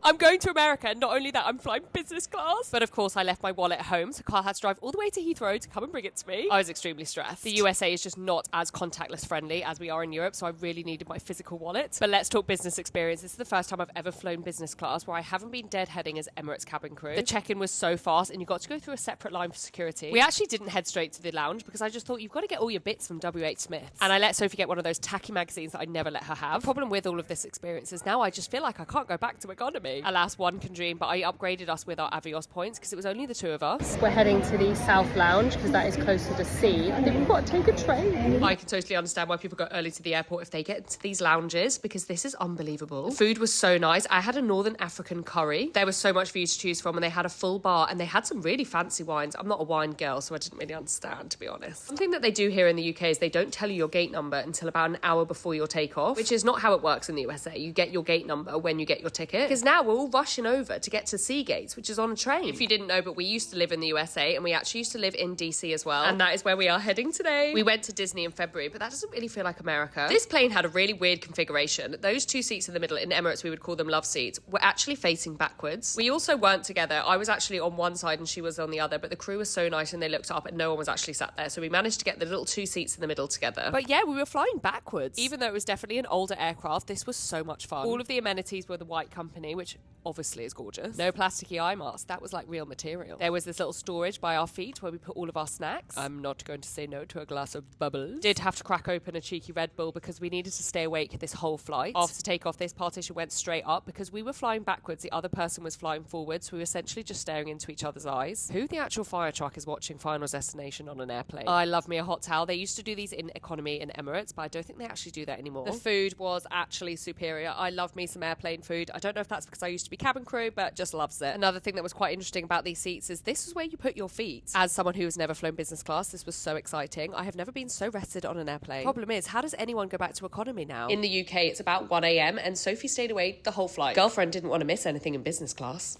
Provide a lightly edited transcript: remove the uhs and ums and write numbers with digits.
I'm going to America, and not only that, I'm flying business class. But of course, I left my wallet at home, so Carl had to drive all the way to Heathrow to come and bring it to me. I was extremely stressed. The USA is just not as contactless friendly as we are in Europe, so I really needed my physical wallet. But let's talk business experience. This is the first time I've ever flown business class where I haven't been deadheading as Emirates cabin crew. The check-in was so fast, and you got to go through a separate line for security. We actually didn't head straight to the lounge because I just thought you've got to get all your bits from WH Smith's. And I let Sophie get one of those tacky magazines that I never let her have. The problem with all of this experience is now I just feel like I can't go back to economy. Alas, one can dream, but I upgraded us with our Avios points because it was only the two of us. We're heading to the South Lounge because that is closer to sea. I think we've got to take a train. I can totally understand why people go early to the airport if they get into these lounges because this is unbelievable. The food was so nice. I had a Northern African curry. There was so much for you to choose from, and they had a full bar, and they had some really fancy wines. I'm not a wine girl, so I didn't really understand, to be honest. Something that they do here in the UK is they don't tell you your gate number until about an hour before your takeoff, which is not how it works in the USA. You get your gate number when you get your ticket, because now we're all rushing over to get to Seagates, which is on a train. If you didn't know, but we used to live in the USA, and we actually used to live in DC as well, and that is where we are heading today. We went to Disney in February, but that doesn't really feel like America. This plane had a really weird configuration. Those two seats in the middle, in Emirates we would call them love seats, were actually facing backwards. We also weren't together. I was actually on one side and she was on the other, but the crew was so nice and they looked up and no one was actually sat there, so we managed to get the little two seats in the middle together. But yeah, we were flying backwards. Even though it was definitely an older aircraft, this was so much fun. All of the amenities were the white company, which obviously is gorgeous. No plasticky eye masks. That was like real material. There was this little storage by our feet where we put all of our snacks. I'm not going to say no to a glass of bubbles. Did have to crack open a cheeky Red Bull because we needed to stay awake this whole flight. After takeoff, this partition went straight up because we were flying backwards. The other person was flying forwards, so we were essentially just staring into each other's eyes. Who the actual fire truck is watching Final Destination on an airplane? I love me a hot towel. They used to do these in economy in Emirates, but I don't think they actually do that anymore. The food was actually superior. I love me some airplane food. I don't know if that's because I used to be cabin crew, but just loves it. Another thing that was quite interesting about these seats is this is where you put your feet. As someone who has never flown business class, this was so exciting. I have never been so rested on an airplane. Problem is, how does anyone go back to economy now? In the UK, it's about 1 a.m. and Sophie stayed awake the whole flight. Girlfriend didn't want to miss anything in business class.